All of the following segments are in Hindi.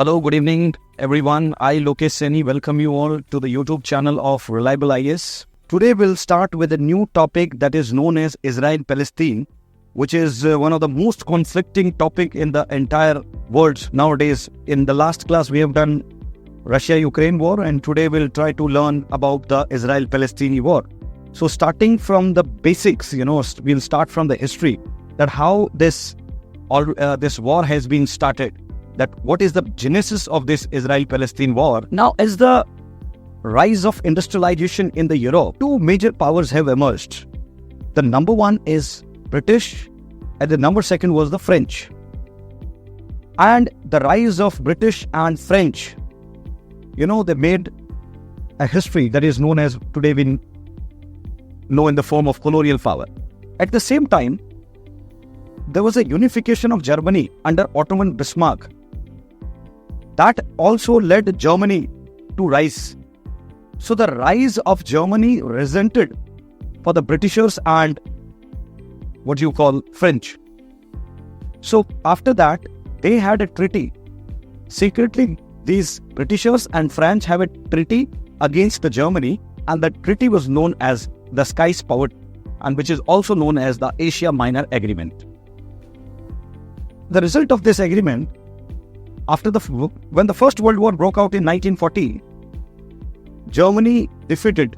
Hello, good evening, everyone. I, Lokesh Seni, welcome you all to the YouTube channel of Reliable IS. Today, we'll start with a new topic that is known as Israel-Palestine, which is one of the most conflicting topic in the entire world nowadays. In the last class, we have done Russia-Ukraine war, and today we'll try to learn about the Israel-Palestine war. So, starting from the basics, we'll start from the history, that how this war has been started. That what is the genesis of this Israel-Palestine war. Now, as the rise of industrialization in the Europe, two major powers have emerged. The number one is British, and the number second was the French. And the rise of British and French, they made a history that is known as, today we know in the form of colonial power. At the same time, there was a unification of Germany under Ottoman Bismarck. That also led Germany to rise. So the rise of Germany resented for the Britishers and French. So after that, they had a treaty. Secretly, these Britishers and French have a treaty against the Germany, and the treaty was known as the Sykes-Picot, and which is also known as the Asia Minor Agreement. The result of this agreement, when the First World War broke out in 1940, Germany defeated.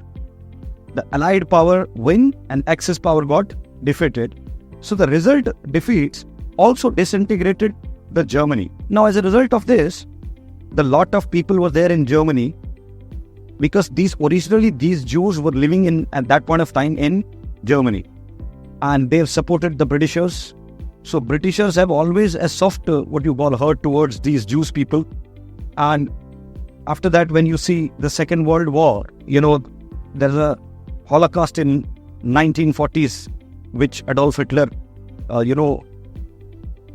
The Allied power win and Axis power got defeated. So the result defeats also disintegrated the Germany. Now, as a result of this, the lot of people were there in Germany, because originally these Jews were living at that point of time in Germany, and they have supported the Britishers. So Britishers have always a soft, hurt towards these Jewish people. And after that, when you see the Second World War, there's a Holocaust in 1940s, which Adolf Hitler,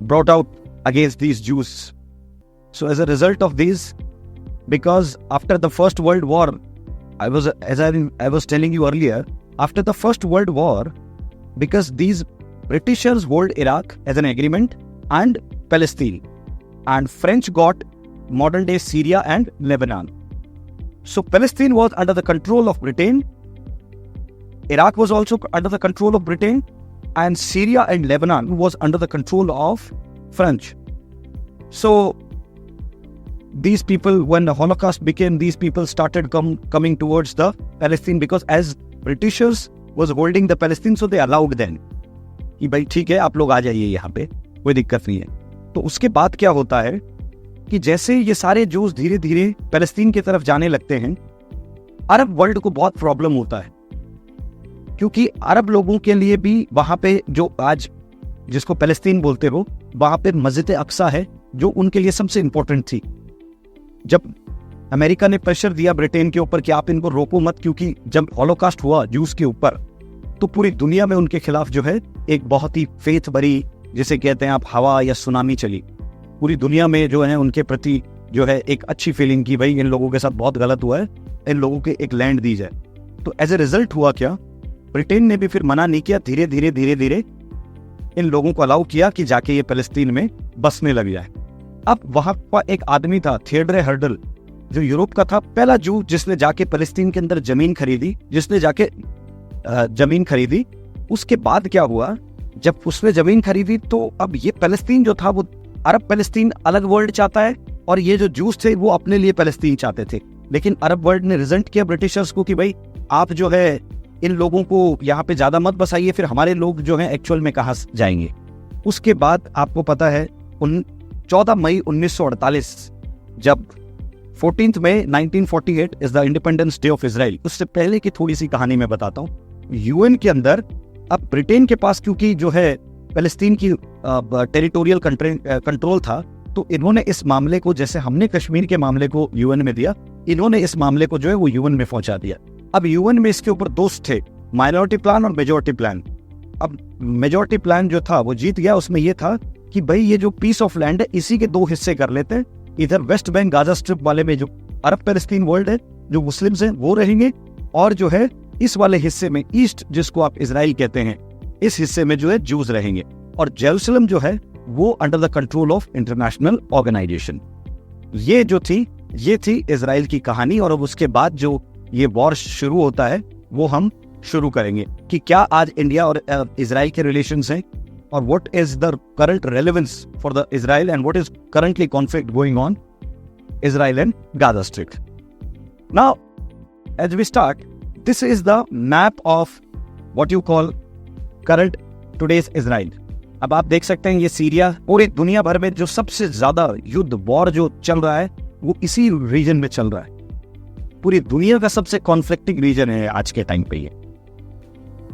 brought out against these Jews. So as a result of this, because after the First World War, I was telling you earlier, after the First World War, because these Britishers hold Iraq as an agreement and Palestine, and French got modern day Syria and Lebanon. So Palestine was under the control of Britain, Iraq was also under the control of Britain, and Syria and Lebanon was under the control of French. So these people, when the Holocaust began, these people started coming towards the Palestine, because as Britishers was holding the Palestine, so they allowed them कि भाई ठीक है, आप लोग आ जाइए यहाँ पे, कोई दिक्कत नहीं है. तो उसके बाद क्या होता है कि जैसे ये सारे जूस धीरे धीरे पैलेस्टीन की तरफ जाने लगते हैं, अरब वर्ल्ड को बहुत प्रॉब्लम होता है, क्योंकि अरब लोगों के लिए भी वहां पे जो आज जिसको पैलेस्टीन बोलते हो, वहां पे मस्जिद अक्सा है, जो उनके लिए सबसे इंपॉर्टेंट थी. जब अमेरिका ने प्रेशर दिया ब्रिटेन के ऊपर कि आप इनको रोको मत, क्योंकि जब हॉलोकास्ट हुआ जूस के ऊपर, तो पूरी दुनिया में उनके खिलाफ जो है एक बहुत ही फेथ भरी, जिसे कहते हैं आप, हवा या सुनामी चली. पूरी दुनिया में जो है उनके प्रति जो है एक अच्छी फीलिंग की, भाई इन लोगों के साथ बहुत गलत हुआ है, इन लोगों के एक लैंड दी जाए. तो एज ए रिजल्ट हुआ क्या, ब्रिटेन ने भी फिर मना नहीं किया, धीरे धीरे इन लोगों को अलाउ किया कि जाके ये पैलेस्टीन में बसने लग जाए. अब वहां का एक आदमी था, थियोडोर हर्डल, जो यूरोप का था, पहला जू जिसने जाके पैलेस्टीन के अंदर जमीन खरीदी. उसके बाद क्या हुआ, जब उसने जमीन खरीदी, तो अब ये पैलेस्टीन जो था वो अरब पैलेस्टीन अलग वर्ल्ड चाहता है, और ये जो जूस थे वो अपने लिए पैलेस्टीन चाहते थे. लेकिन अरब वर्ल्ड ने रिजेंट किया ब्रिटिशर्स को कि भाई आप जो है इन लोगों को यहाँ पे ज्यादा मत बसाइए, फिर हमारे लोग जो है एक्चुअल में कहाँ जाएंगे. उसके बाद आपको पता है 14 मई 1948, जब 14 मई 1948 is the independence day of Israel. उससे पहले की थोड़ी सी कहानी मैं बताता हूँ. यूएन के अंदर अब ब्रिटेन के पास, क्योंकि जो है पैलेस्टीन की टेरिटोरियल कंट्रोल था, तो इन्होंने इस मामले को, जैसे हमने कश्मीर के मामले को यूएन में दिया, इन्होंने इस मामले को जो है वो यूएन में पहुंचा दिया. अब यूएन में इसके ऊपर दोस्त थे, माइनॉरिटी प्लान और मेजोरिटी प्लान. अब मेजोरिटी प्लान जो था वो जीत गया. उसमें ये था कि भाई ये जो पीस ऑफ लैंड है, इसी के दो हिस्से कर लेते हैं. इधर वेस्ट बैंक गाजा स्ट्रिप वाले में जो अरब पैलेस्टीन वर्ल्ड है, जो मुस्लिम्स हैं, वो रहेंगे, और जो है इस वाले हिस्से में, ईस्ट जिसको आप इजराइल कहते हैं, इस हिस्से में जो है जूस रहेंगे. और जेरूसलम जो है वो under the control of international organization. ये जो थी, ये थी इजराइल की कहानी। और अब उसके बाद जो ये वॉर शुरू होता है वो हम शुरू करेंगे कि क्या आज इंडिया और इजराइल के रिलेशंस हैं, और what is the current relevance for the Israel and what is currently conflict going on Israel and Gaza strip. Now as we start, this is the map of what you call current today's Israel. अब आप देख सकते हैं ये सीरिया, पूरी दुनिया भर में जो सबसे ज्यादा युद्ध वॉर जो चल रहा है वो इसी रीजन में चल रहा है। पूरी दुनिया का सबसे कॉन्फ्लिक्टिंग रीजन है आज के टाइम पे, ये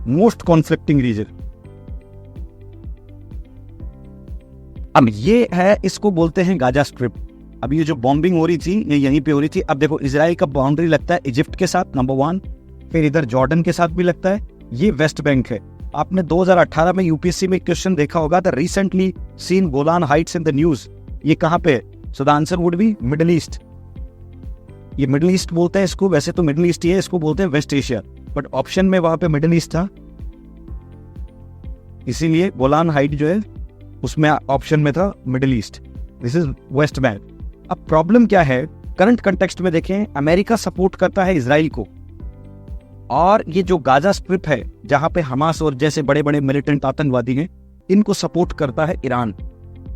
मोस्ट कॉन्फ्लिक्टिंग रीजन। अब ये है, इसको बोलते हैं गाजा स्ट्रिप। अब ये जो बॉम्बिंग हो रही थी ये यहीं पे हो रही थी। अब देखो इजराइल का बाउंड्री लगता है इजिप्ट के साथ, नंबर 1, फिर इधर जॉर्डन के साथ भी लगता है। ये वेस्ट बैंक है। आपने 2018 में यूपीएससी में क्वेश्चन देखा होगा, the recently seen Golan heights in the news, ये कहां पे है? So the answer would be middle east. ये मिडिल ईस्ट बोलते हैं इसको, वैसे तो मिडिल ईस्ट ही है, इसको बोलते हैं वेस्ट एशिया, बट ऑप्शन में वहां पे मिडिल ईस्ट था, इसीलिए गोलान हाइट जो है उसमें ऑप्शन में था middle east. This is West Bank. अब प्रॉब्लम क्या है, करंट कंटेक्स्ट में देखें, अमेरिका सपोर्ट करता है इजराइल को, और ये जो गाजा स्ट्रिप है जहां पे हमास और जैसे बड़े बड़े मिलिटेंट आतंकवादी हैं, इनको सपोर्ट करता है ईरान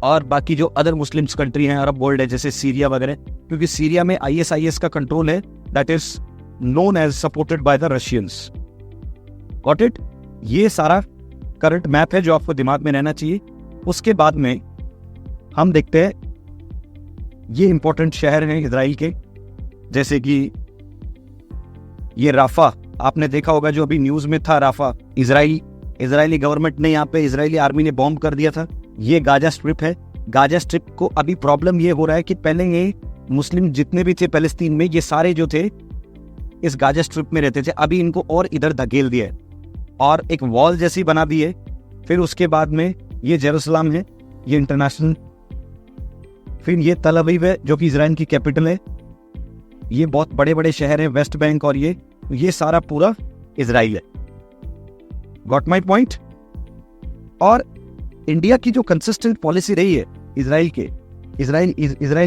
और बाकी जो अदर मुस्लिम्स कंट्री हैं, अरब वर्ल्ड है, जैसे सीरिया वगैरह, क्योंकि सीरिया में आईएसआईएस का कंट्रोल है, that is known as supported by the Russians. Got it? ये सारा करंट मैप है जो आपको दिमाग में रहना चाहिए। उसके बाद में हम देखते हैं ये इंपॉर्टेंट शहर हैं इजराइल के, जैसे कि ये राफा, आपने देखा होगा जो अभी न्यूज में था, राफा इजरायली गवर्नमेंट ने यहाँ पे, इजरायली आर्मी ने बॉम्ब कर दिया था। ये गाजा स्ट्रिप है। गाजा स्ट्रिप को अभी प्रॉब्लम ये हो रहा है कि पहले ये मुस्लिम जितने भी थे पैलेस्तीन में, ये सारे जो थे इस गाजा स्ट्रिप में रहते थे, अभी इनको और इधर धकेल दिया है और एक वॉल जैसी बना दी है। फिर उसके बाद में ये जेरूसलम है, ये इंटरनेशनल, फिर ये तल अवीव है जो कि इजराइल की कैपिटल है। ये बहुत बड़े बड़े शहर हैं, वेस्ट बैंक, और ये सारा पूरा इजराइल है। Got my point? और इंडिया की जो कंसिस्टेंट पॉलिसी रही है इजराइल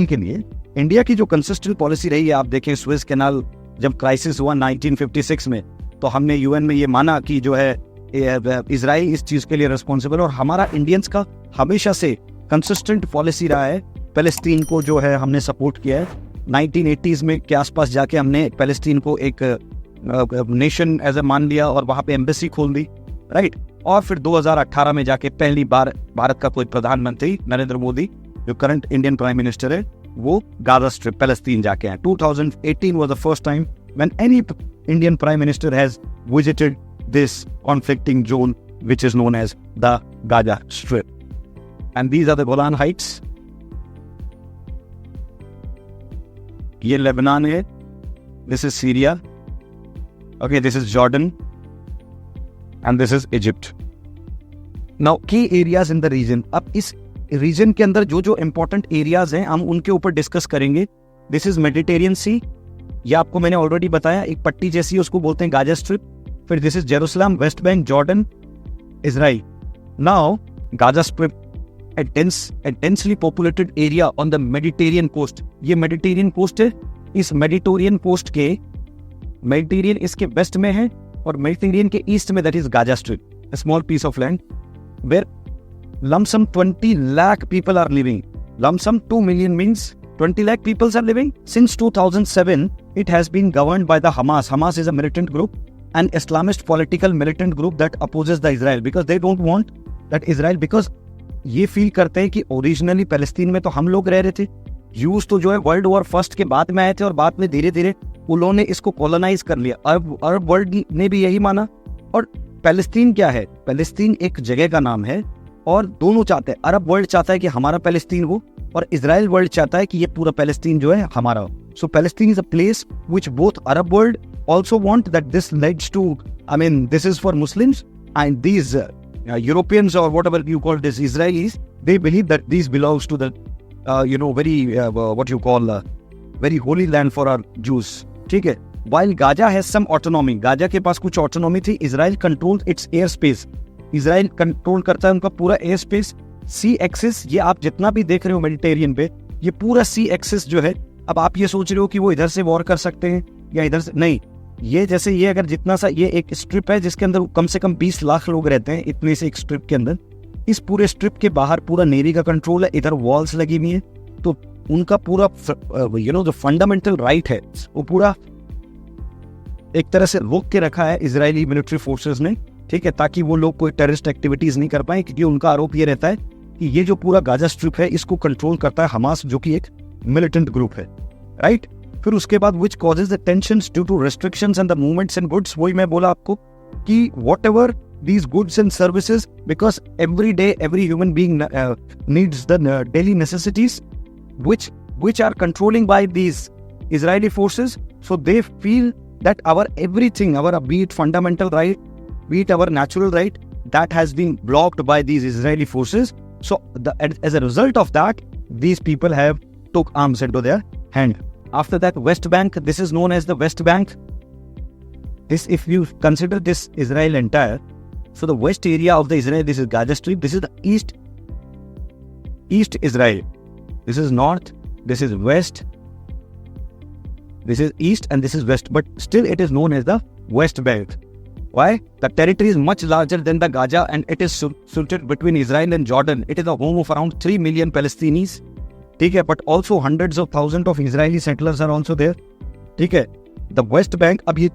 के लिए, इंडिया की जो कंसिस्टेंट पॉलिसी रही है, आप देखें स्वेज कैनाल जब क्राइसिस हुआ 1956 में, तो हमने यूएन में ये माना कि जो है इजराइल इस चीज के लिए रिस्पॉन्सिबल, और हमारा इंडियंस का हमेशा से कंसिस्टेंट पॉलिसी रहा है, पैलेस्टीन को जो है हमने सपोर्ट किया है। 1980s में के आसपास जाके हमने पैलेस्टीन को एक नेशन एज ए मान लिया और वहां पे एम्बेसी खोल दी, राइट। और फिर 2018 में जाके पहली बार भारत का कोई प्रधानमंत्री नरेंद्र मोदी, जो करंट इंडियन प्राइम मिनिस्टर है, वो गाजा स्ट्रिप पैलेस्टीन जाके हैं। 2018 was the first time when any Indian prime minister has visited this conflicting zone which is known as the Gaza Strip. And these are the Golan Heights. ये लेबनान है, this is Syria, okay, this is Jordan, and this is Egypt. Now key areas in the region. अब इस रीजन के अंदर जो जो इंपॉर्टेंट एरियाज हैं हम उनके ऊपर डिस्कस करेंगे। दिस इज मेडिटेरियन सी, ये आपको मैंने ऑलरेडी बताया, एक पट्टी जैसी है, उसको बोलते हैं गाजा स्ट्रिप। फिर this is Jerusalem, West Bank, Jordan, Israel. Now Gaza strip a densely populated area on the Mediterranean coast. ये मेडिटेरियन कोस्ट है। इस मेडिटेरियन कोस्ट के मेडिटेरियन इसके वेस्ट में है और मेडिटेरियन के ईस्ट में that is Gaza strip, a small piece of land where lump sum 20 lakh people are living. Lump sum 2 million means 20 lakh people are living. Since 2007, it has been governed by the Hamas. Hamas is a militant group, an Islamist political militant group that opposes the Israel because they don't want that Israel, because ये फील करते हैं कि ओरिजिनली पैलेस्तीन में तो हम लोग रह रहे थे। यूज तो जो है वर्ल्ड वॉर फर्स्ट के बाद में आए थे और बाद में धीरे धीरे उन्होंने इसको कॉलोनाइज कर लिया। अरब वर्ल्ड ने भी यही माना। और पैलेस्तीन क्या है? पैलेस्तीन एक जगह का नाम है और दोनों चाहते हैं, अरब वर्ल्ड चाहता है कि हमारा पैलेस्तीन हो और इजराइल वर्ल्ड चाहता है कि ये पूरा पैलेस्तीन जो है हमारा हो। So Palestine is a place which both Arab world also want that this leads to, I mean, this is for Muslims, and these Europeans or whatever you call this Israelis, they believe that these belongs to the, very, what you call, very holy land for our Jews. ठीक है? While Gaza has some autonomy, Gaza के पास कुछ autonomy थी, Israel controls its airspace. Israel control करता है उनका पूरा airspace. Sea axis, ये आप जितना भी देख रहे हो मेडिटेरियन पे, ये पूरा सी एक्सिस जो है, अब आप ये सोच रहे हो कि वो इधर से वॉर कर सकते हैं या इधर से, नहीं, ये जैसे ये अगर जितना सा ये एक स्ट्रिप है जिसके अंदर कम से कम 20 लाख लोग रहते हैं, इतने से एक स्ट्रिप के अंदर, इस पूरे स्ट्रिप के बाहर पूरा नेवी का कंट्रोल है, इधर वॉल्स लगी हुई है, तो उनका पूरा जो फंडामेंटल राइट है वो पूरा एक तरह से रोक के रखा है इजरायली मिलिट्री फोर्सेस ने, ठीक है, ताकि वो लोग कोई टेररिस्ट एक्टिविटीज नहीं कर पाए, क्योंकि उनका आरोप ये रहता है कि ये जो पूरा गाजा स्ट्रिप है इसको कंट्रोल करता है हमास, जो कि एक मिलिटेंट ग्रुप है, राइट। फिर उसके बाद which causes the tensions due to restrictions and the movements in goods, वही मैं बोला आपको कि whatever these goods and services, because every day every human being needs the daily necessities which are controlling by these Israeli forces, so they feel that our everything, our be it fundamental right, be it our natural right, that has been blocked by these Israeli forces. So as a result of that, these people have took arms into their hand. After that, West Bank, this is known as the West Bank. This, if you consider this Israel entire, so the west area of the Israel, this is Gaza Strip, this is the east Israel, this is north, this is west, this is east, and this is west, but still it is known as the West Bank. Why? The territory is much larger than the Gaza, and it is situated between Israel and Jordan. It is the home of around 3 million Palestinians, ठीक है, but also hundreds of thousands of Israeli settlers are also there, ठीक है। The West Bank, अब ये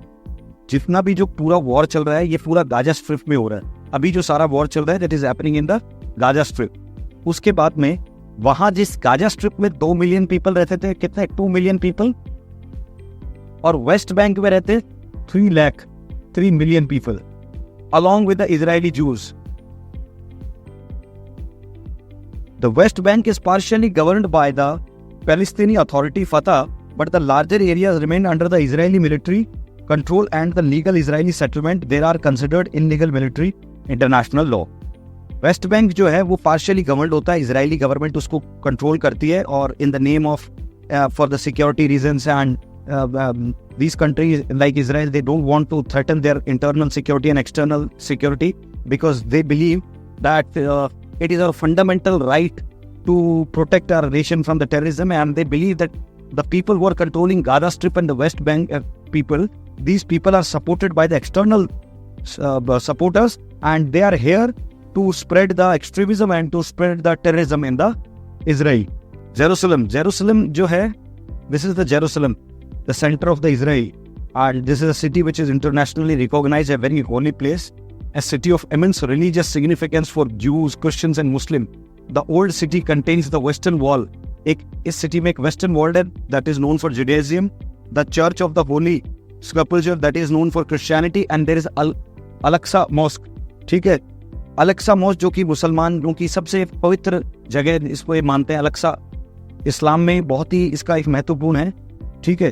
जितना भी जो पूरा वॉर चल रहा है ये पूरा गाजा स्ट्रिप में हो रहा है, अभी जो सारा वॉर चल रहा है that is happening in the Gaza strip. उसके बाद में वहां जिस गाजा स्ट्रिप में 2 मिलियन पीपल रहते थे, कितने 2 मिलियन पीपल, और वेस्ट बैंक में रहते 3 million people along with the Israeli Jews. The West Bank is partially governed by the Palestinian Authority Fatah, but the larger areas remain under the Israeli military control and the legal Israeli settlement there are considered illegal military international law. West Bank जो है वो पार्शियली गवर्नड होता है, इजरायली गवर्नमेंट उसको कंट्रोल करती है, और in the name of for the security reasons and these countries like Israel, they don't want to threaten their internal security and external security, because they believe that it is our fundamental right to protect our nation from the terrorism, and they believe that the people who are controlling Gaza Strip and the West Bank people, these people are supported by the external supporters, and they are here to spread the extremism and to spread the terrorism in the Israel. Jerusalem जो है, this is the Jerusalem, the center of the Israel, and this is a city which is internationally recognized, a very holy place, a city of immense religious significance for Jews, Christians and Muslim. The old city contains the Western Wall. इस सिटी में एक वेस्टर्न वॉल है that is known for Judaism, the Church of the Holy Sepulchre that is known for Christianity, and there is Al-Aqsa Mosque. ठीक है, Al-Aqsa Mosque जो कि मुसलमानों की सबसे पवित्र जगह इसको ये मानते हैं। Al-Aqsa इस्लाम में बहुत ही इसका एक महत्वपूर्ण है, ठीक है।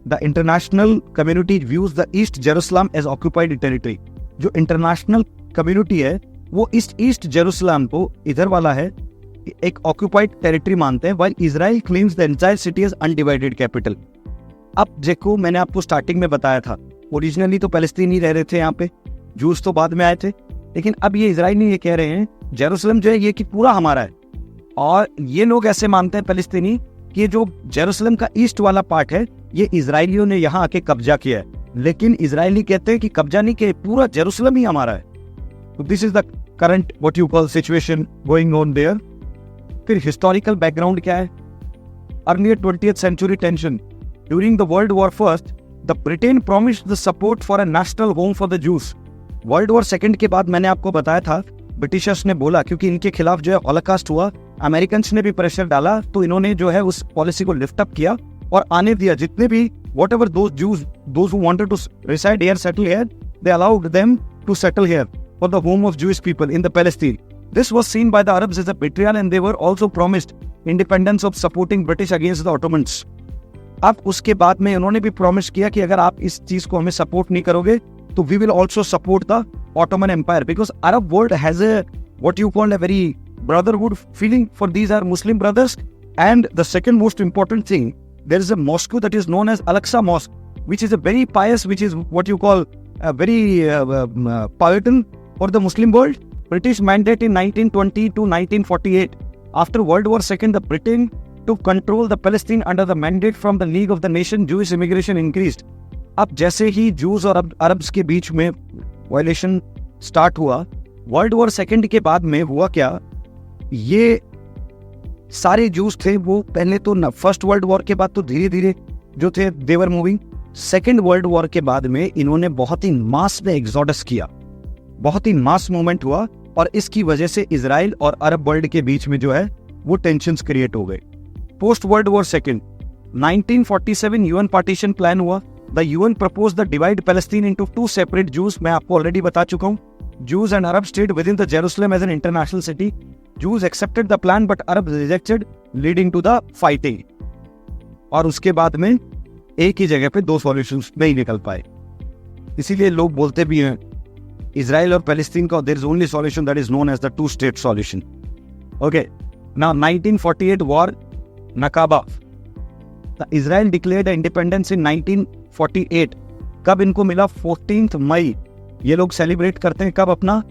The international community views the East Jerusalem as occupied territory. जो इंटरनेशनल कम्युनिटी है वो इस ईस्ट जेरूसलम को, इधर वाला है, एक ऑक्यूपाइड टेरिटरी मानते हैं, while Israel claims the entire city as undivided capital. अब देखो, मैंने आपको स्टार्टिंग में बताया था, ओरिजिनली तो पैलेस्तीनी रह रहे थे यहाँ पे, जूस तो बाद में आए थे, लेकिन अब ये इजरायली ये कह रहे हैं जेरूसलम जो है ये कि पूरा हमारा है। और ये लोग ऐसे मानते हैं पैलेस्तीनी कि ये जो जेरूसलम का ईस्ट वाला पार्ट है ये इजरायलियों ने यहाँ आके कब्जा किया है, लेकिन इजरायली कहते हैं कि कब्जा नहीं किया, पूरा जेरूसलम ही हमारा है। तो this is the current what you call situation going on their. फिर हिस्टोरिकल बैकग्राउंड क्या है? Earlier 20th century tension during the world war first, the Britain promised the support for a national home for the juice. World war second के बाद मैंने आपको बताया था, ब्रिटिशर्स ने बोला, क्योंकि इनके खिलाफ जो है हॉलोकॉस्ट हुआ, अमेरिकन्स ने भी प्रेशर डाला, तो इन्होंने जो है उस पॉलिसी को लिफ्ट अप किया और आने दिया जितने भी whatever those Jews, those who wanted to reside here, settle here, they allowed them to settle here for the home of Jewish people in the Palestine. This was seen by the Arabs as a betrayal, and they were also promised independence of supporting British against the Ottomans. अब उसके बाद में उन्होंने भी प्रॉमिस किया कि अगर आप इस चीज को हमें सपोर्ट नहीं करोगे तो we will also support the Ottoman Empire, because Arab world has a what you call a very brotherhood feeling for these are Muslim brothers. And the second most important thing, there is a mosque that is known as Al-Aqsa Mosque, which is a very pious, which is what you call a very piety for the Muslim world. British mandate in 1920 to 1948. After World War II, the Britain to control the Palestine under the mandate from the League of the Nation, Jewish immigration increased. अब जैसे ही जूस और अरब्स के बीच में वायलेशन स्टार्ट हुआ, वर्ल्ड वॉर सेकेंड के बाद में हुआ क्या, ये सारे जूस थे वो पहले तो फर्स्ट वर्ल्ड वॉर के बाद तो धीरे धीरे जो थे they were moving. Second world war के बाद में इन्होंने बहुत ही मास में एग्जोडस किया, बहुत ही मास मूवमेंट हुआ, और इसकी वजह से इजराइल और अरब वर्ल्ड के बीच में जो है वो टेंशंस क्रिएट हो गए. Post world war second 1947 UN partition plan हुआ. The UN propose the divide Palestine into two separate Jews. मैं आपको ऑलरेडी बता चुका हूं, Jews and Arabs stayed within the Jerusalem as an international city. Jews accepted the plan but Arabs rejected, leading to the fighting. और उसके बाद में एक ही जगह पे दो सॉल्यूशंस नहीं निकल पाए. इसीलिए लोग बोलते भी हैं इजराइल और पैलेस्टीन का there is only solution that is known as the two state solution. Okay, now 1948 war, Nakba. Israel declared independence in 1948. कब इनको मिला? 14 मई. ये लोग सेलिब्रेट करते हैं कब अपना?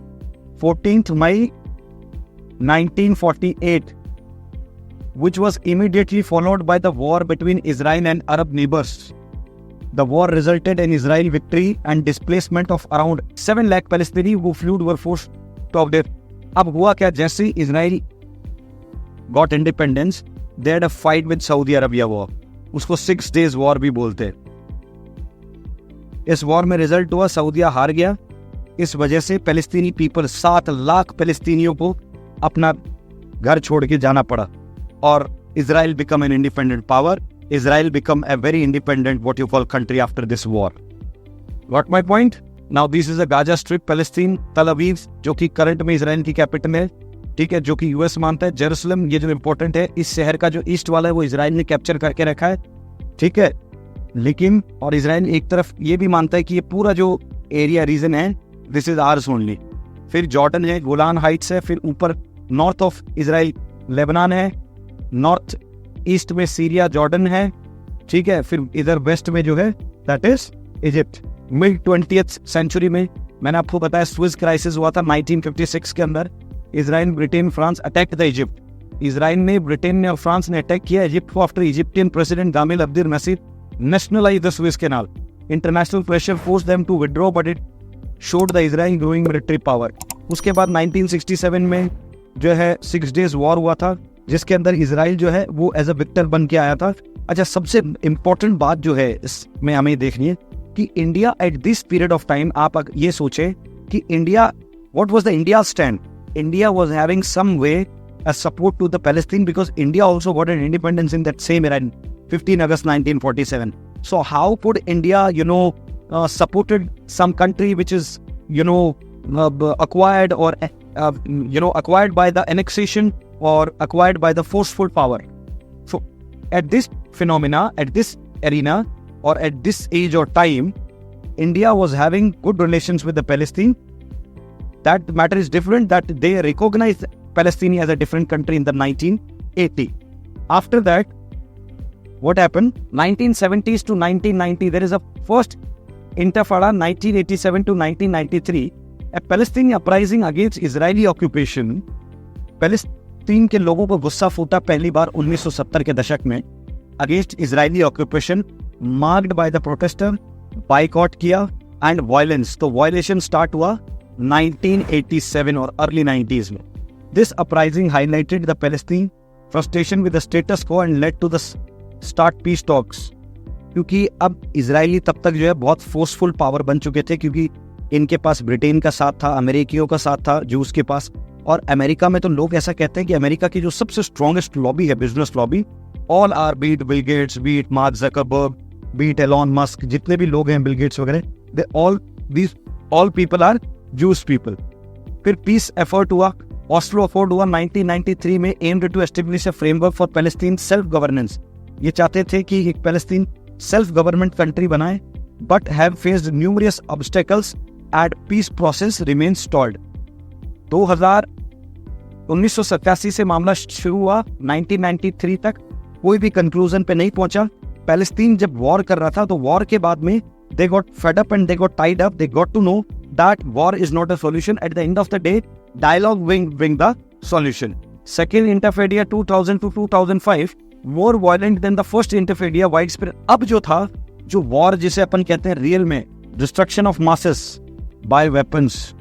14 मई 1948, which was immediately followed by the war between Israel and Arab neighbors. The war resulted in Israel victory and displacement of around 7 lakh Palestinians who fled were forced to their. अब हुआ क्या? जैसे Israel got independence, they had a fight with Saudi Arabia war. उसको 6 days war भी बोलते हैं. इस वॉर में रिजल्ट हुआ सऊदिया हार गया. इस वजह से पैलेस्तीनी पीपल 7 लाख पैलेस्तीनियों को अपना घर छोड़ के जाना पड़ा, और Israel become an independent power. Israel become a very independent what you call country after this war. Got my point? Now this is a Gaza strip, Palestine, तल अवीव जो कि करंट में इजराइल की कैपिटल है, ठीक है, जो कि यूएस मानता है. जेरूसलम ये जो इंपॉर्टेंट है, इस शहर का जो ईस्ट वाला है वो इजराइल ने कैप्चर करके रखा है, ठीक है. लेकिन और इजराइल एक तरफ ये भी मानता है कि ये पूरा जो एरिया रीजन है दिस इज आर्स ओनली. फिर जॉर्डन है, गोलान हाइट्स है, फिर ऊपर नॉर्थ ऑफ इजराइल लेबनान है, नॉर्थ ईस्ट में सीरिया जॉर्डन है, ठीक है. फिर इधर वेस्ट में जो है that is Egypt. Mid 20th century में मैंने आपको बताया स्विस क्राइसिस हुआ था 1956 के अंदर. Israel, Britain, France attacked the Egypt. Israel ने, ब्रिटेन ने और फ्रांस ने अटैक किया इजिप्ट को after Egyptian president Gamal Abdel Nasser nationalize the Suez Canal. International pressure forced them to withdraw, but it showed the Israel growing military power. उसके बाद 1967 में जो है 6 days war हुआ था, जिसके अंदर इजराइल जो है वो एज अ विक्टर बन के आया था. अच्छा, सबसे इम्पोर्टेंट बात जो है इसमें हमें देखनी है कि India at this period of time, आप ये सोचे कि India, what was the India stand? India was having some way a support to the Palestine because India also got an independence in that same era, 15 August 1947. So how could India, supported some country which is, acquired or, acquired by the annexation or acquired by the forceful power? So at this phenomena, at this arena, or at this age or time, India was having good relations with the Palestine. That matter is different, that they recognized Palestine as a different country in the 1980. After that, what happened? 1970s to 1990, there is a first intifada, 1987 to 1993, a Palestinian uprising against Israeli occupation. Palestine के लोगों को गुस्सा फूटा पहली बार 1970 के दशक में against Israeli occupation, marked by the protester, boycott किया एंड वायलेंस. तो वायलेशन स्टार्ट हुआ 1987 और अर्ली 90s में. This uprising highlighted the Palestine frustration with the status quo and led to the start peace talks. क्योंकि अब इजरायली तब तक जो है बहुत फोर्सफुल पावर बन चुके थे, क्योंकि इनके पास ब्रिटेन का साथ था, अमेरिकियों का साथ था, जूस के पास. और अमेरिका में तो लोग ऐसा कहते हैं कि अमेरिका की जो सबसे स्ट्रॉन्गेस्ट लॉबी है, business lobby, all are, be it Bill Gates, be it Mark Zuckerberg, be it Elon Musk, जितने भी लोग हैं बिल गेट्स वगैरह, they all people are Jews people. फिर पीस एफर्ट हुआ, ऑस्लो अकॉर्ड हुआ 1993 में, aimed to establish a framework for Palestine self governance. ये चाहते थे कि एक पैलेस्टीन सेल्फ गवर्नमेंट कंट्री बनाए, but have faced numerous obstacles and peace process remain stalled. 1987 से मामला शुरू हुआ, 1993 तक कोई भी कंक्लूजन पे नहीं पहुंचा. पैलेस्टीन जब वॉर कर रहा था तो वॉर के बाद में they got fed up and they got tied up. They got to know that war is not a solution. At the end of the day, dialogue will bring the solution. Second Intifada 2000 to 2005, more violent than the first intifada widespread. अब जो था, जो वॉर जिसे अपन कहते हैं रियल में, destruction of masses by weapons,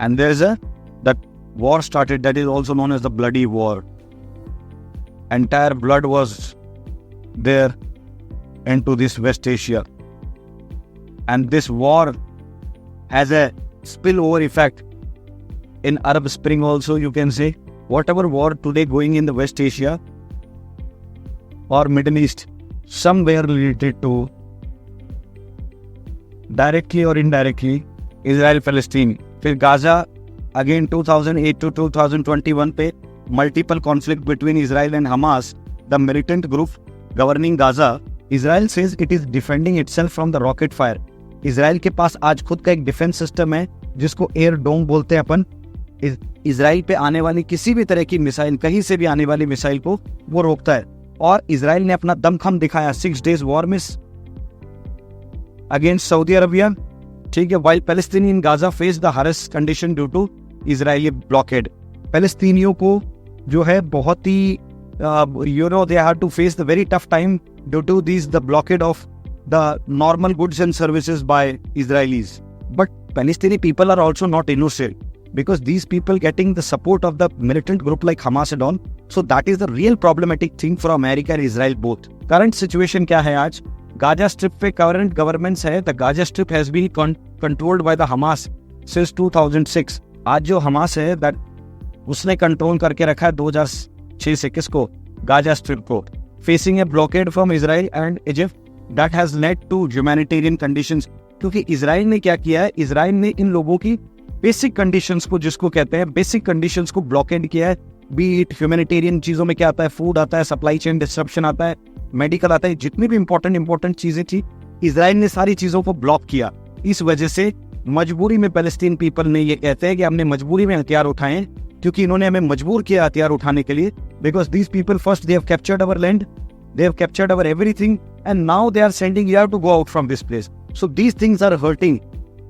and there is that war started, that is also known as the bloody war. Entire blood was there into this West Asia, and this war has a spillover effect in Arab Spring also. You can say whatever war today going in the West Asia or Middle East, somewhere related to, directly or indirectly, Israel Palestine. फिर गाजा अगेन 2008 to 2021 पे multiple conflict between Israel and Hamas, the militant group governing Gaza, Israel says it is defending itself from the rocket fire. Israel के पास आज खुद का एक डिफेंस सिस्टम है जिसको एयर डोम बोलते हैं अपन। इजराइल पे आने वाली किसी भी तरह की मिसाइल, कहीं से भी आने वाली मिसाइल को वो रोकता है। और इजराइल ने अपना दमखम दिखाया 6 days वॉर में अगेंस्ट सऊदी अरबिया, ठीक है। While Palestinian in Gaza face the harshest condition due to Israeli blockade. पैलेस्तीनियों को जो है बहुत ही they have to face the very tough time due to this the blockade of the normal goods and services by Israelis. But Palestinian people are also not innocent because these people getting the support of the militant group like Hamas and all. So that is the real problematic thing for America and Israel both. Current situation क्या है आज? गाजा स्ट्रिप पे current governments है, the Gaza Strip has been controlled by the Hamas since 2006. आज जो हमास है that उसने कंट्रोल करके रखा है 2006 से किसको? गाजा स्ट्रिप को, facing a blockade from Israel and Egypt that has led to humanitarian conditions. क्योंकि इजराइल ने क्या किया है, इजराइल ने इन लोगों की बेसिक कंडीशंस को, जिसको कहते हैं बेसिक कंडीशंस को ब्लॉकेड किया है। बी इट ह्यूमैनिटेरियन चीजों में क्या आता है, फूड आता है, सप्लाई चेन डिस्ट्रप्शन आता है, मेडिकल आता है, जितनी भी इंपॉर्टेंट चीजें थी इजराइल ने सारी चीजों को ब्लॉक किया। इस वजह से मजबूरी में पैलेस्टीन पीपल ने ये कहते हैं कि हमने मजबूरी में हथियार उठाए, क्योंकि इन्होंने हमें मजबूर किया हथियार उठाने के लिए। Because these people first they have captured our land, they have captured our everything, and now they are sending you to go out from this place. So these things are hurting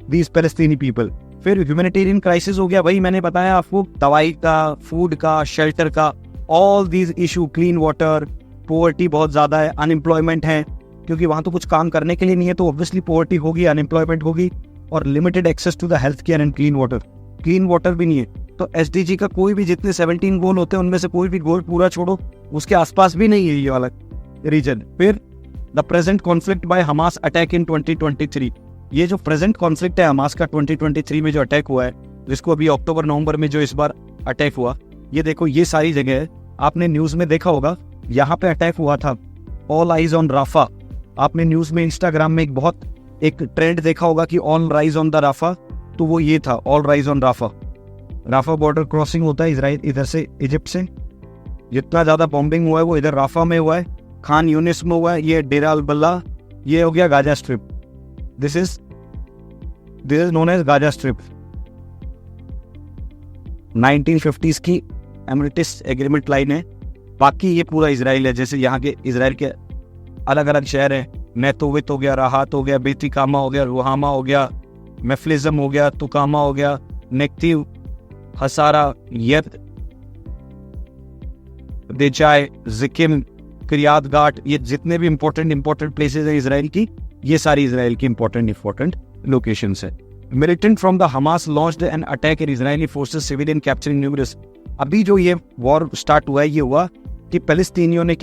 these Palestinian people. फिर ह्यूमैनिटेरियन क्राइसिस हो गया, वही मैंने बताया आपको, दवाई का, फूड का, शेल्टर का, all these issue, clean water, poverty बहुत ज्यादा है, अनएम्प्लॉयमेंट है, क्योंकि वहां तो कुछ काम करने के लिए नहीं है, तो ऑब्वियसली पोवर्टी होगी, अनएम्प्लॉयमेंट होगी, और limited access to the health care and clean water भी नहीं है। तो एसडीजी का कोई भी जितने 17 गोल होते हैं उनमें से कोई भी गोल पूरा छोड़ो, उसके आसपास भी नहीं है ये वाला रीजन। फिर the present conflict by Hamas attack in 2023, ये जो प्रेजेंट कॉन्फ्लिक्ट है हमास का 2023 में जो अटैक हुआ है, जिसको अभी अक्टूबर नवंबर में जो इस बार अटैक हुआ, ये देखो ये सारी जगह है, आपने न्यूज में देखा होगा, यहाँ पे अटैक हुआ था। ऑल आइज ऑन राफा, आपने न्यूज में, इंस्टाग्राम में एक ट्रेंड देखा होगा कि all rise on the Rafah, तो वो ये था, all rise on Rafah. Rafah border crossing होता है इजराइल इधर से, इजिप्ट से। जितना ज्यादा बॉम्बिंग हुआ है वो इधर राफा में हुआ है, खान यूनिस में हुआ है, ये डेरा अल बल्ला, ये हो गया Gaza Strip. This is known as Gaza Strip. 1950s की एमिरेटिस एग्रीमेंट लाइन है, बाकी ये पूरा इजराइल है। जैसे यहाँ के इजराइल के अलग अलग शहर हैं, नेतोवित हो गया, राहत हो गया, बेतिकामा हो गया, रुहामा हो गया, मेफ्लिज्म हो गया, तुकामा हो गया, नेक्तिव, हसारा, यत, देचाय, जिकिम, किरियात गाट, ये जितने भी इंपॉर्टेंट प्लेसेस हैं इजराइल की, ये सारी इजराइल की इंपॉर्टेंट लोकेशंस है। Militant from the Hamas launched an attack in Israeli forces civilian capturing numerous. अभी जो ये वॉर स्टार्ट हुआ है, ये हुआ कि पैलेस्तीनियों ने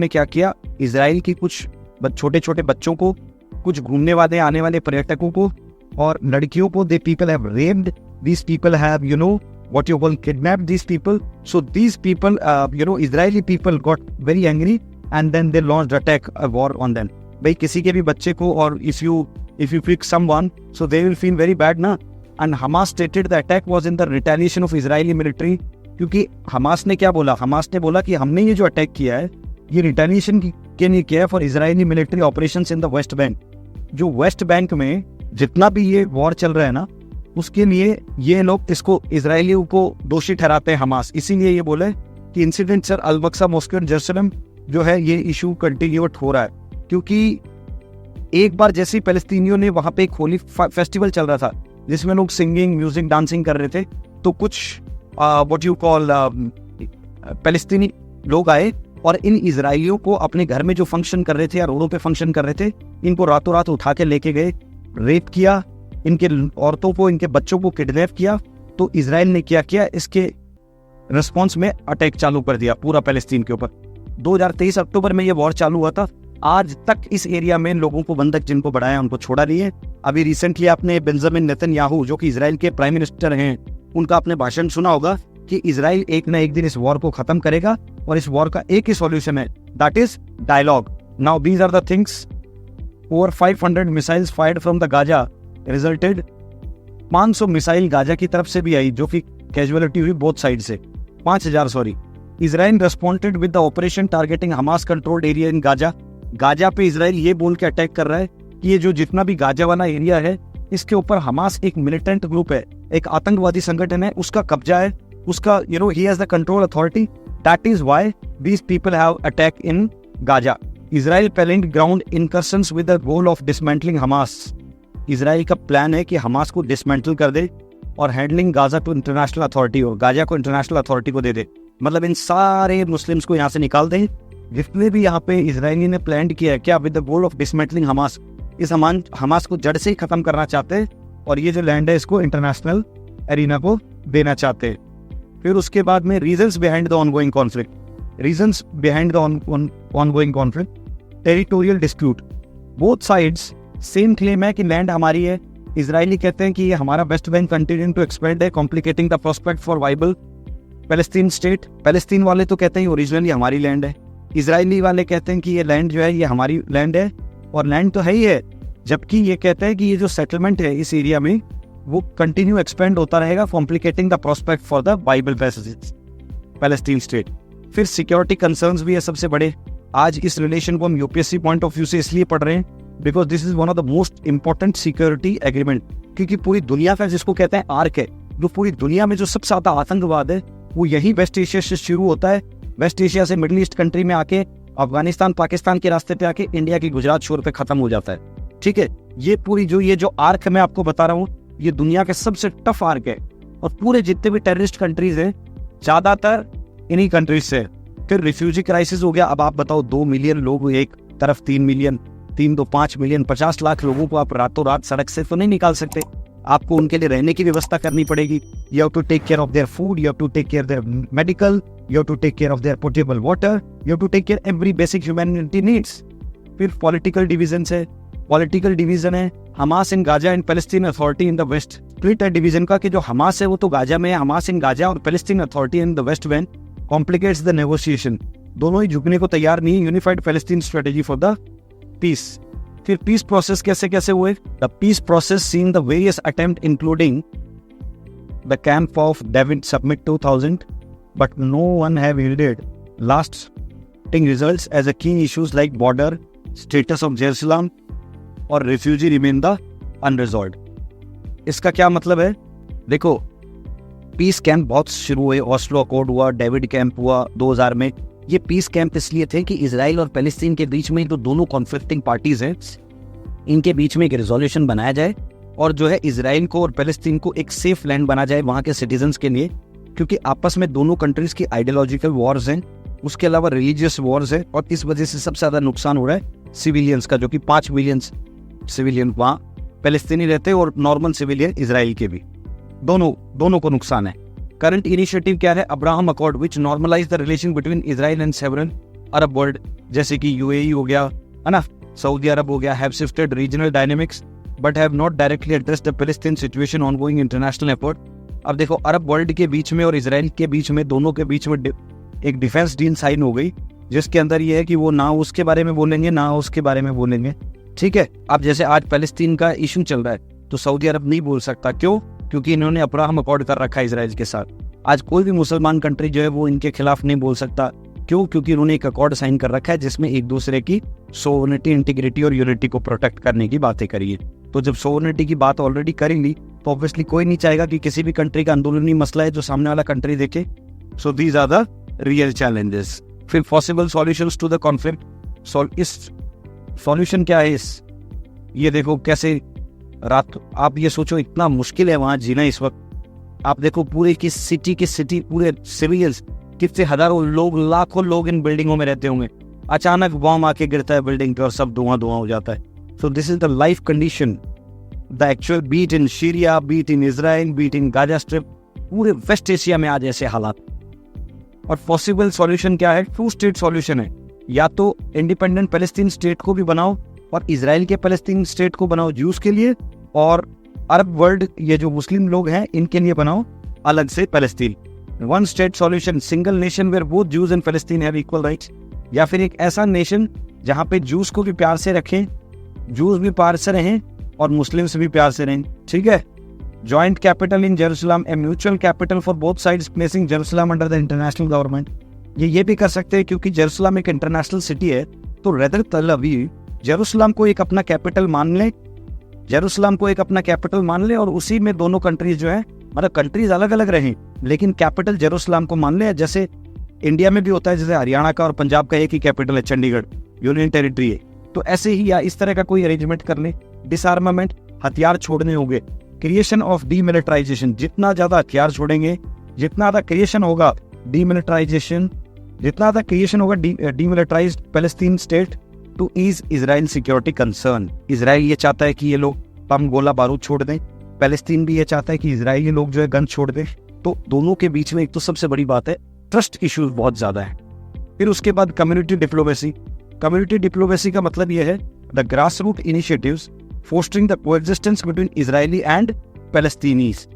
क्या किया, इजराइल की कुछ छोटे छोटे बच्चों को, कुछ घूमने वाले आने वाले पर्यटकों को और लड़कियों को, they people have raped, these people have what you call kidnap these people. So these people, Israeli people got very angry and then they launched attack, a war on them. भाई किसी के भी बच्चे को, और if you pick someone, so they will feel very bad ना. And Hamas stated the attack was in the retaliation of Israeli military. क्योंकि हमास ने क्या बोला, हमास ने बोला कि हमने ये जो अटैक किया है ये रिटेलिएशन के लिए किया है for Israeli military operations in the West bank. जो वेस्ट बैंक में जितना भी ये वॉर चल रहा है ना, उसके लिए ये लोग इसको इजरायलियों को दोषी ठहराते हैं हमास। इसीलिए ये बोले कि incident sir Al-Aqsa mosque and Jerusalem जो है ये इशू कंटिन्यूट हो रहा है, क्योंकि एक बार जैसे ही पैलेस्तीनियों ने वहां पे एक होली फेस्टिवल चल रहा था जिसमें लोग सिंगिंग, म्यूजिक, डांसिंग कर रहे थे, तो कुछ व्हाट यू कॉल पैलेस्टीनी लोग आए और इन इजरायलियों को अपने घर में जो फंक्शन कर रहे थे या रोडों पे फंक्शन कर रहे थे, इनको रातों रात उठा के लेके गए, रेप किया, इनके औरतों को, इनके बच्चों को किडनैप किया। तो इजराइल ने क्या किया, इसके रिस्पॉन्स में अटैक चालू कर दिया पूरा पैलेस्टीन के ऊपर। 2023 अक्टूबर में ये वॉर चालू हुआ था। आज तक इस एरिया में लोगों को बंधक जिनको बढ़ाया उनको छोड़ा नहीं है। अभी रिसेंटली आपने बेंजामिन नेतन्याहू जो कि इजराइल के प्राइम मिनिस्टर हैं, उनका आपने भाषण सुना होगा कि इजराइल एक ना एक दिन इस वॉर को खत्म करेगा और इस वॉर का एक ही सॉल्यूशन है, that is dialogue. Now these are the things. Over 500 missiles fired from the Gaza resulted. 500 missile Gaza की तरफ से भी आई जो कि कैजुअलिटी हुई बोथ साइड से, 5000 sorry. Israel responded with the operation targeting Hamas controlled area in Gaza. Gaza पे इजराइल ये बोल के अटैक कर रहा है कि ये जो जितना भी गाजा वाला एरिया है इसके ऊपर हमास एक मिलिटेंट ग्रुप है, एक आतंकवादी संगठन है, उसका कब्जा है, उसका ही has the control authority. That is why these people have attack in Gaza. Israel planning ground incursions with the goal of dismantling Hamas. Israel का प्लान है कि हमास को डिसमेंटल कर दे और handling Gaza to international authority, और गाजा को इंटरनेशनल अथॉरिटी को दे दे। मतलब इन सारे मुस्लिम्स को यहाँ से निकाल दें जितने भी यहाँ पे इजरायली ने प्लान किया है, क्या with the goal of dismantling Hamas. इस हमास को जड़ से ही खत्म करना चाहते हैं और ये जो लैंड है इसको इंटरनेशनल एरिना को देना चाहते हैं। फिर उसके बाद में reasons behind the ongoing conflict. Reasons behind the ongoing conflict, territorial dispute. Both sides same claim है कि लैंड हमारी है। इजरायली कहते हैं कि ये हमारा West Bank continue to expand है, complicating the prospect for viable Palestine state. Palestine वाले तो कहते हैं ओरिजिनली हमारी लैंड है, इजरायली वाले कहते हैं कि ये लैंड जो है ये हमारी लैंड है और लैंड तो है ही है, जबकि ये कहते हैं कि ये जो सेटलमेंट है इस एरिया में वो कंटिन्यू एक्सपेंड होता रहेगा, complicating the prospect for the viable Palestine state. फिर सिक्योरिटी कंसर्न्स भी है सबसे बड़े। आज इस रिलेशन को हम यूपीएससी पॉइंट ऑफ व्यू से इसलिए पढ़ रहे हैं because this is one of the most important security agreement, क्योंकि पूरी दुनिया का जिसको कहते हैं आर्क है, जो पूरी दुनिया में जो सबसे ज्यादा आतंकवाद है वो यही वेस्ट एशिया से शुरू होता है। वेस्ट एशिया से मिडिल ईस्ट कंट्री में आके अफगानिस्तान पाकिस्तान के रास्ते पे आके इंडिया की गुजरात शोर पे खत्म हो जाता है। ठीक है, ये पूरी जो आर्क मैं आपको बता रहा हूँ ये दुनिया के सबसे टफ आर्क है और पूरे जितने भी टेररिस्ट कंट्रीज हैं ज्यादातर इन्हीं कंट्रीज से। फिर रिफ्यूजी क्राइसिस हो गया। अब आप बताओ 2 मिलियन लोग एक तरफ, 3 मिलियन, 3 तो 5 मिलियन, 50 लाख लोगों को आप रातों रात सड़क से तो नहीं निकाल सकते। आपको उनके लिए रहने की व्यवस्था करनी पड़ेगी। You have to take care of their food, you have to take care their medical, you have to take care of their potable water, you have to take care every basic humanity needs. फिर political divisions है, political division है, Hamas in Gaza and Palestine Authority in the West. Split है डिवीजन का कि जो हमास है वो तो गाजा में है, हमास इन गाजा और Palestine Authority in the West Bank complicates the negotiation. दोनों ही झुकने को तैयार नहीं है। Unified Palestine strategy for the peace. फिर पीस प्रोसेस कैसे कैसे हुए। The peace process seen the various attempt including the Camp of David summit 2000, but no one have yielded lasting results as a key issues like border, status of Jerusalem और refugee remain the unresolved। इसका क्या मतलब है? देखो, पीस कैंप बहुत शुरू हुए, ऑस्लो अकॉर्ड हुआ, डेविड कैंप हुआ 2000 में। ये पीस कैंप इसलिए थे कि इजराइल और पैलेस्टीन के बीच में जो दोनों कॉन्फ्लिक्टिंग पार्टीज हैं इनके बीच में एक रेजोल्यूशन बनाया जाए और जो है इजराइल को और पैलेस्टीन को एक सेफ लैंड बना जाए वहाँ के सिटीजन्स के लिए, क्योंकि आपस में दोनों कंट्रीज की आइडियोलॉजिकल वॉर्स हैं, उसके अलावा रिलीजियस वॉर्स है और इस वजह से सबसे ज्यादा नुकसान हो रहा है सिविलियंस का, जो कि 5 मिलियन सिविलियन वहाँ पैलेस्तीनी रहते हैं और नॉर्मल सिविलियन इजराइल के भी, दोनों को नुकसान है। करंट इनिशिएटिव क्या है? Abraham Accord which normalize the relation between Israel and several Arab world, जैसे कि यूएई हो गया है ना, सऊदी अरब हो गया, have shifted regional dynamics but have not directly addressed the Palestine situation ongoing international effort. अब देखो, अरब वर्ल्ड के बीच में और इजराइल के बीच में, दोनों के बीच में एक डिफेंस डील साइन हो गई जिसके अंदर ये है कि वो ना उसके बारे में बोलेंगे ना उसके बारे में बोलेंगे। ठीक है, अब जैसे आज पैलेस्टीन का इशू चल रहा है तो सऊदी अरब नहीं बोल सकता, क्यों? क्योंकि इन्होंने अब्राहम अकॉर्ड कर रखा है इजराइल के साथ। आज कोई भी मुसलमान कंट्री जो है वो इनके खिलाफ नहीं बोल सकता, क्यों? क्योंकि उन्होंने एक अकॉर्ड साइन कर रखा है जिसमें एक दूसरे की सोवरेनिटी, इंटीग्रिटी और यूनिटी को प्रोटेक्ट करने की बातें करी है। तो जब सोवरेनिटी की बात ऑलरेडी करेंगी तो ऑब्वियसली कोई नहीं चाहेगा कि किसी भी कंट्री का आंदोलनी मसला है जो सामने वाला कंट्री देखे। So these are the real challenges. फिर possible solutions to the conflict. इस सॉल्यूशन क्या है इस, ये देखो कैसे रात, आप ये सोचो इतना मुश्किल है वहां जीना इस वक्त, आप देखो पूरे की सिटी पूरे सिविलियंस, कितने हजारों लोग, लाखों लोग इन बिल्डिंगों में रहते होंगे, अचानक बॉम्ब आके गिरता है बिल्डिंग पे और सब धुआं हो जाता है। So this is the life condition, the actual be it in Syria, be it in Israel, be it in Gaza Strip, पूरे वेस्ट एशिया में आज ऐसे हालात। और पॉसिबल सॉल्यूशन क्या है? 2 स्टेट सॉल्यूशन है, या तो इंडिपेंडेंट पैलेस्टीन स्टेट को भी बनाओ और इजराइल के पैलेस्टीन स्टेट को बनाओ ज्यूज के लिए, और अरब वर्ल्ड ये जो मुस्लिम लोग हैं इनके लिए बनाओ अलग से Palestine. 1 state solution, single nation where both Jews and Palestine have equal rights. या फिर एक ऐसा नेशन जहां पे ज्यूज को भी प्यार से रखें, ज्यूज भी प्यार से रहें और मुस्लिम्स भी प्यार से रहें, ठीक है। Joint capital in Jerusalem, a mutual capital for both sides, placing Jerusalem under the international government. ये भी कर सकते हैं क्योंकि जेरूसलम एक इंटरनेशनल सिटी है, तो रेदर तल अवीव जेरूसलम को एक अपना कैपिटल मान ले, जेरूसलम को एक अपना कैपिटल मान ले और उसी में दोनों कंट्रीज जो है, मतलब कंट्रीज अलग अलग रहें लेकिन कैपिटल जेरूसलम को मान ले। जैसे इंडिया में भी होता है, जैसे हरियाणा का और पंजाब का एक ही कैपिटल है, चंडीगढ़ यूनियन टेरिटरी है, तो ऐसे ही या इस तरह का कोई अरेंजमेंट कर ले। डिसआर्मामेंट, हथियार छोड़ने होंगे, क्रिएशन ऑफ डीमिलिटराइजेशन, जितना ज्यादा हथियार छोड़ेंगे, जितना ज्यादा क्रिएशन होगा डीमिलिटराइजेशन, जितना ज्यादा क्रिएशन होगा demilitarised Palestine state to ease Israel security concern. Israel ये चाहता है कि ये लोग बम गोला बारूद छोड़ दें, पैलेस्टीन भी ये चाहता है कि इजराइली लोग जो है गन छोड़ दें। तो दोनों के बीच में एक तो सबसे बड़ी बात है ट्रस्ट इश्यूज बहुत ज्यादा है। फिर उसके बाद कम्युनिटी डिप्लोमेसी। कम्युनिटी डिप्लोमेसी का मतलब यह है the grass root initiatives fostering the coexistence between Israeli and Palestinians.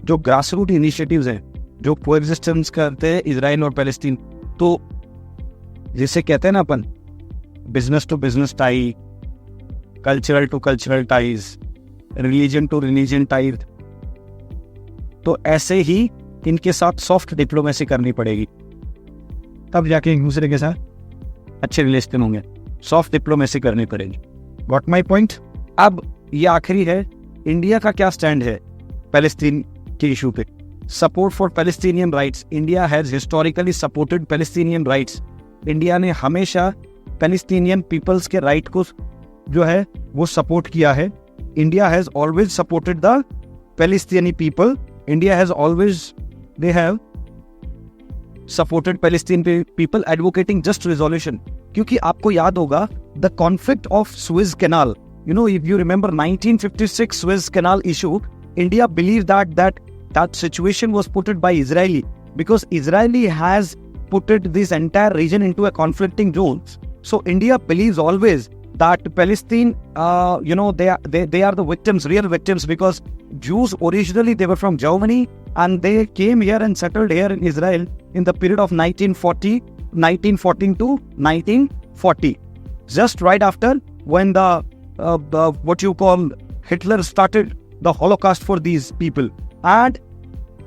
जो ग्रास रूट इनिशिएटिव्स हैं जो कोएग्जिस्टेंस करते हैं इजराइल और पैलेस्टीन, तो जिसे कहते हैं ना अपन business to business tie, cultural to cultural ties, religion to religion ties, तो ऐसे ही इनके साथ सॉफ्ट डिप्लोमेसी करनी पड़ेगी, तब जाके एक दूसरे के साथ अच्छे रिलेशन होंगे। सॉफ्ट डिप्लोमेसी करनी पड़ेगी। Got my point. अब ये आखिरी है, इंडिया का क्या स्टैंड है पैलेस्टीन के इशू पे। Support for Palestinian rights. India has historically supported Palestinian rights. India ने हमेशा पैलेस्टीनियन पीपल्स के राइट को जो है वो सपोर्ट किया है। India has always supported the Palestinian people. India has always they have supported Palestine people advocating just resolution. क्योंकि आपको याद होगा the conflict of Suez canal, you know, if you remember 1956 Suez Canal issue, India believed that situation was put by Israeli, because Israeli has put this entire region into a conflicting zone. So India believes always that Palestine, they are the victims, real victims, because Jews originally they were from Germany and they came here and settled here in Israel in the period of 1914 to 1940, just right after when the what you call Hitler started the Holocaust for these people. And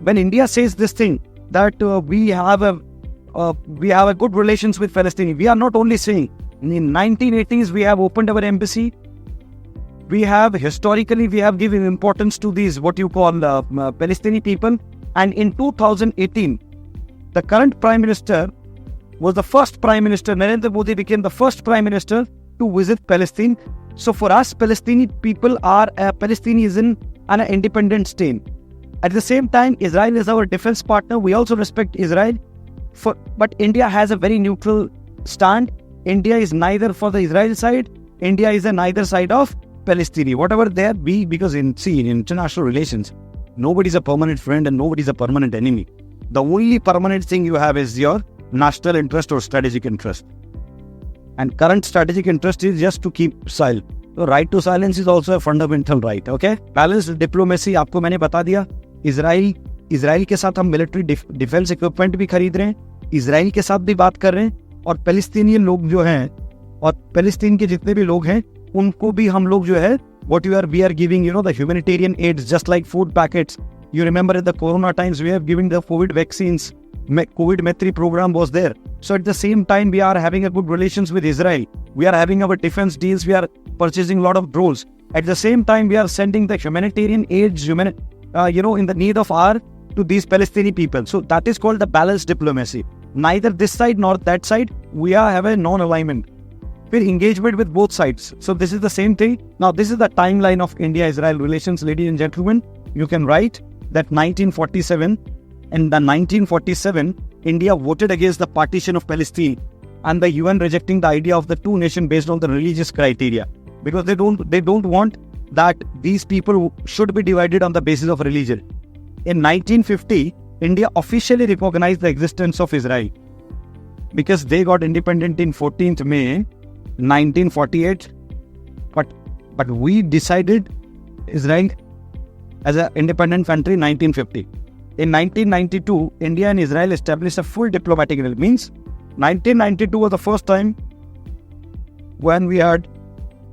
when India says this thing that we have a good relations with Palestine, we are not only saying in 1980s we have opened our embassy, we have historically given importance to these what you call Palestinian people, and in 2018 the current prime minister was the first prime minister. Narendra Modi became the first prime minister to visit Palestine. So for us, Palestinian people are Palestine is an independent state. At the same time, Israel is our defense partner. We also respect Israel. But India has a very neutral stand. India is neither for the Israel side. India is on neither side of Palestine. Whatever there be, because in international relations, nobody is a permanent friend and nobody is a permanent enemy. The only permanent thing you have is your national interest or strategic interest. And current strategic interest is just to keep silent. So right to silence is also a fundamental right. Okay? Balanced diplomacy आपको मैंने बता दिया। इजराइल के साथ हम मिलिट्री डिफेंस इक्विपमेंट भी खरीद रहे हैं, इजराइल के साथ भी बात कर रहे हैं, और पैलेस्टीनियन लोग जो हैं और पैलेस्टीन के जितने भी लोग हैं उनको भी हम लोग जो है we are giving the humanitarian aids, just like food packets. You remember at the corona times we have given the COVID vaccines. COVID Maitri program was there. So at the same time, we are having a good relations with Israel. We are having our defense deals. We are purchasing a lot of drones. At the same time, we are sending the humanitarian aids, in the need of hour to these Palestinian people. So that is called the balanced diplomacy. Neither this side nor that side, we have a non-alignment. With engagement with both sides. So this is the same thing. Now this is the timeline of India-Israel relations, ladies and gentlemen. You can write. that 1947, in the 1947, India voted against the partition of Palestine and the UN rejecting the idea of the two nations based on the religious criteria, because they don't want that these people should be divided on the basis of religion. In 1950, India officially recognized the existence of Israel because they got independent in 14th May 1948. But we decided Israel as an independent country in 1950. In 1992, India and Israel established a full diplomatic relationship. Means 1992 was the first time when we had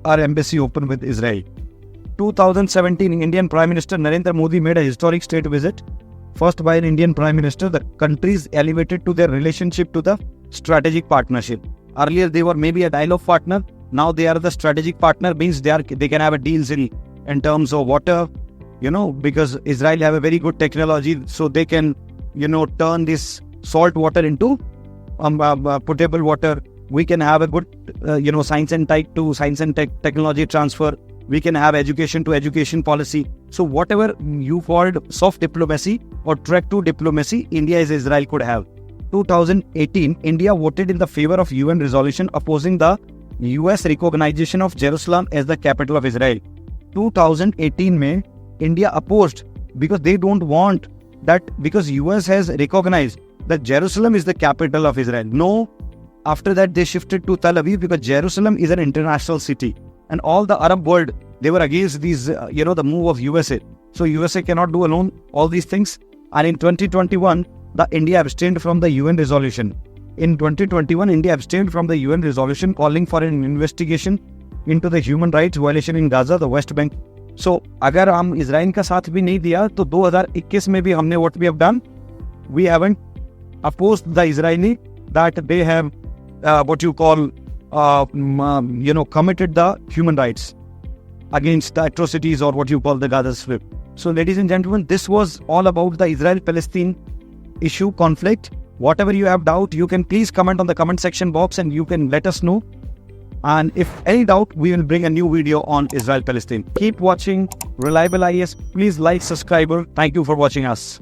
our embassy open with Israel. 2017, Indian Prime Minister Narendra Modi made a historic state visit. First by an Indian Prime Minister, the countries elevated to their relationship to the strategic partnership. Earlier, they were maybe a dialogue partner. Now they are the strategic partner, means they can have a deals in terms of water, because Israel have a very good technology, so they can, turn this salt water into potable water. We can have a good, science and tech to science and technology transfer. We can have education to education policy. So whatever you called soft diplomacy or track to diplomacy, India as Israel could have. 2018, India voted in the favor of UN resolution opposing the US recognition of Jerusalem as the capital of Israel. 2018 May, India opposed because they don't want that, because US has recognized that Jerusalem is the capital of Israel. No, after that they shifted to Tel Aviv because Jerusalem is an international city. And all the Arab world, they were against these, the move of USA. So USA cannot do alone all these things. And in 2021, the India abstained from the UN resolution. In 2021, India abstained from the UN resolution calling for an investigation into the human rights violation in Gaza, the West Bank. So, अगर हम इजराइल का साथ भी नहीं दिया, तो 2021 में भी हमने what we have done, we haven't opposed the Israeli that they have committed the human rights against the atrocities or what you call the Gaza Strip. So, ladies and gentlemen, this was all about the Israel-Palestine issue, conflict. Whatever you have doubt, you can please comment on the comment section box and you can let us know. And if any doubt, we will bring a new video on Israel-Palestine. Keep watching Reliable IAS. Please like, subscribe. Thank you for watching us.